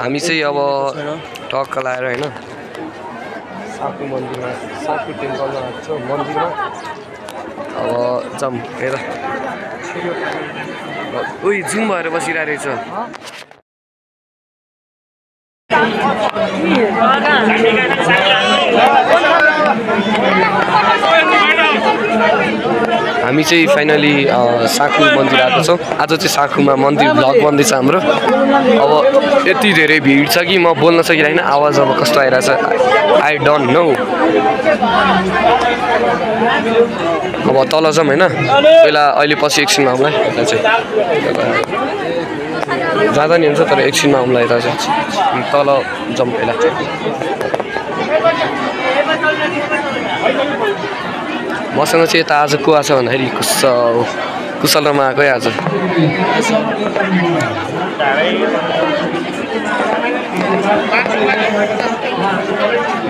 हामी चाहिँ अब टक्क लाएर हैन साकु मन्दिरमा साकु टेम्पलमा आएको मन्दिरमा अब जाम हेर उही जुम भएर बसिरहेको रहेछ हामी चाहिँ फाइनली साकु मन्दिर आएको छौँ आज चाहिँ साकुमा मन्दिर भ्लग बन्दैछ हाम्रो अब यति धेरै भिड छ कि म बोल्न सकिरहेन आवाज अब कस्तो आइरहेछ आई डोन्ट नो अब तल जाउँ हैन पहिला अहिले पछि एकछिनमा आउँला यता चाहिँ जाँदा नि हुन्छ तर एकछिनमा आउँला यता चाहिँ तल जाउँ पहिला मसँग चाहिँ यता आज को आछ भन्दाखेरि कुशलमा आएकै आज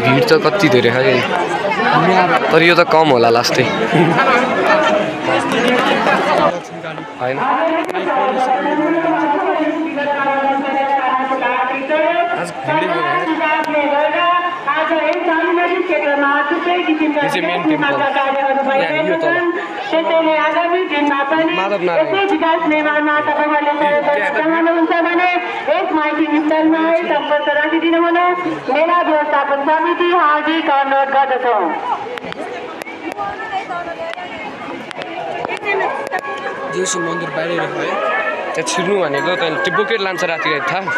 भिड त कति धेरै खायो तर यो त कम होला लास्टै हैन मेन टेम्पल यो तल त्यसैले आगामी दिनमा पनि यसै विकास निर्माणमा तपाईहरुले सहयोग चाहनुहुन्छ भने यस माइती स्थलमा सम्पर्क राखिदिनु हुन मेला व्यवस्थापन समिति हार्दिक अनुरोध गर्दछौँ जोशी मन्दिर बाहिर राख्यो है त्यहाँ छिर्नु भनेको तैँले त्यो बोकेट लान्छ राति थाहा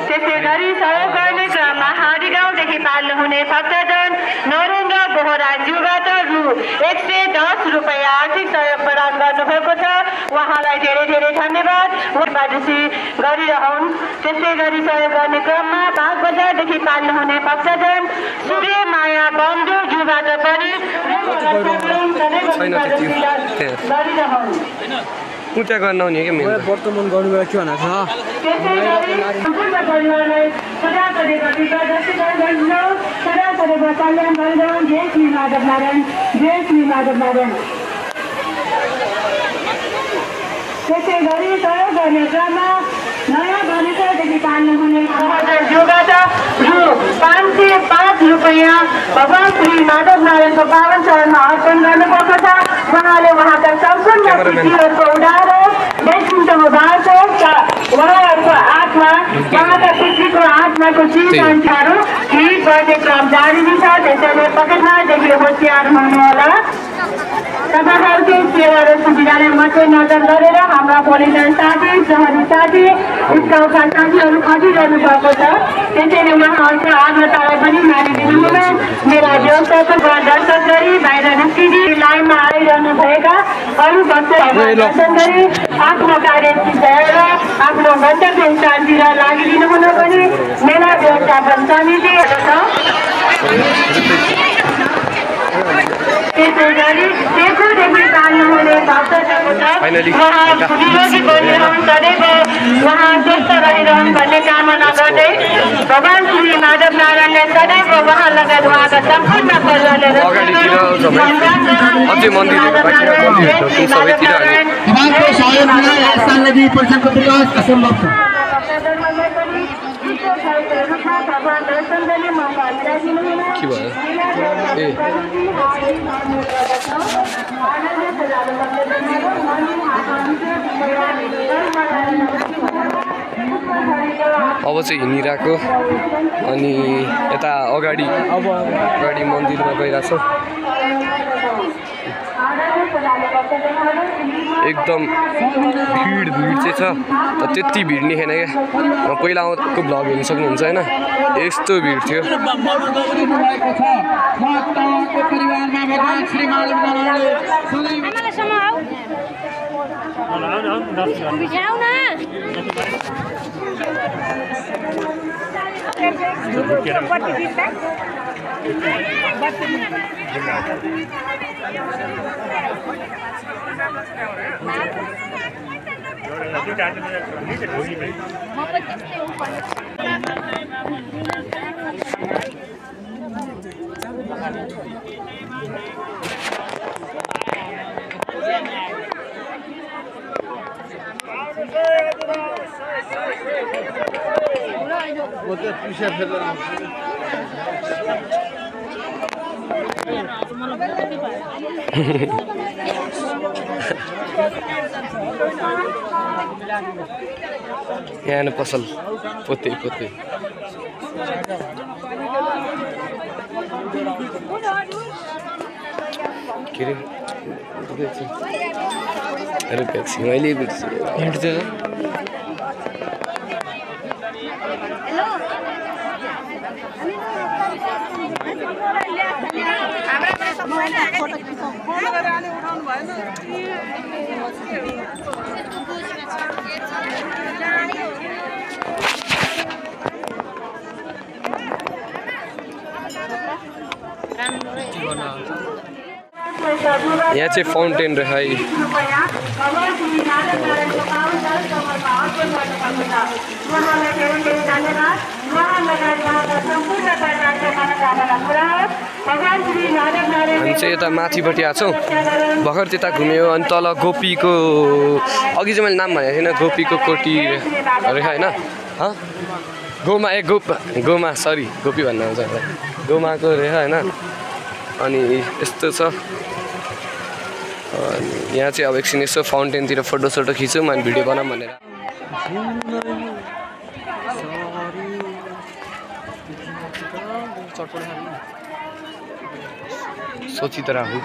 त्यसैगरी सहयोग गर्ने क्रममा हाडी गाउँदेखि पाल्नु हुने भक्तजन नरेन्द्र बोहरा ज्यूबाट रु 110 रुपैयाँ आर्थिक सहयोग प्रदान गर्नुभएको छ उहाँलाई धेरै धेरै धन्यवाद बाजुसी गरिरहन् त्यसै गरी सहयोग गर्ने क्रममा बागबजारदेखि पाल्नु हुने भक्तजन सूर्य माया बन्धु ज्यूबाट पनि पूजा गर्न आउने के मेरो वर्तमान गर्नुभयो के भनेको त्यसै गरी सहयोग गर्ने क्रममा नयाँ घनेश्वरदेखि पाल्नु हुने ज्यूबाट रु 505 रुपैयाँ भगवान श्री माधव नारायणको पावन चरणमा अर्पण गर्नुभएको छ उहाँले उहाँका सम्पूर्ण कृतिहरूको उदाहरण देशमुख बाँड्छ उहाँहरूको आत्मा उहाँका पितृको आत्माको चिरशान्तिहरू गीत गर्ने क्रम जारी छ त्यसैले पकेटमारदेखि होसियार हुनुहोला तपाईहरुको सेवा र सुविधालाई मात्रै नजर गरेर हाम्रा भोलिन्टियर साथी सहरी साथी स्काउटका साथीहरू खटिरहनु भएको छ त्यसैले उहाँहरूको आग्रहतालाई पनि मानिदिनु हुन मेरा व्यवस्थापक दर्शक गरी बाहिर निस्किदी लाइनमा आइरहनु भएका अरू भक्तहरूलाई दर्शन गरी आफ्नो कार्य सिद्धाएर आफ्नो गन्तव्य स्थानतिर लागिदिनु हुन पनि मेला व्यवस्थापन समिति त्यसै गरी देखि पाल्नु हुने भक्तजनको सदैव उहाँ स्वस्थ रहिरहन् भन्ने कामना गर्दै भगवान श्री माधव नारायणले सदैव उहाँ लगायत उहाँका सम्पूर्ण परिवारले भगवान दर्शन गर्ने मौका दिइदिनु हुन अब चाहिँ हिँडिरहेको अनि यता अगाडि मन्दिरमा गइरहेछौँ एकदम भिड चाहिँ छ त त्यति भिड नि छैन क्या पहिला आउँदाको भ्लग हेर्न सक्नुहुन्छ हैन यस्तो भिड थियो यहाँ पसल पोते पोते के अरे पेप्सी मैले हिँड्छु यहाँ चाहिँ फाउन्टेन रहे हामी चाहिँ यता माथिपट्टि आएको छौँ भर्खर त्यता घुम्यो अनि तल गोपीको अघि चाहिँ मैले नाम भनेको थिइनँ गोपीको कोटी रहेछ होइन गोमा गोमा सरी गोपी भन्नु आउँछ गोमाको रहेछ होइन अनि यस्तो छ अनि यहाँ चाहिँ अब एकछिन यसो फाउन्टेनतिर फोटोसोटो खिचौँ अनि भिडियो बनाऊँ भनेर सोची त राखु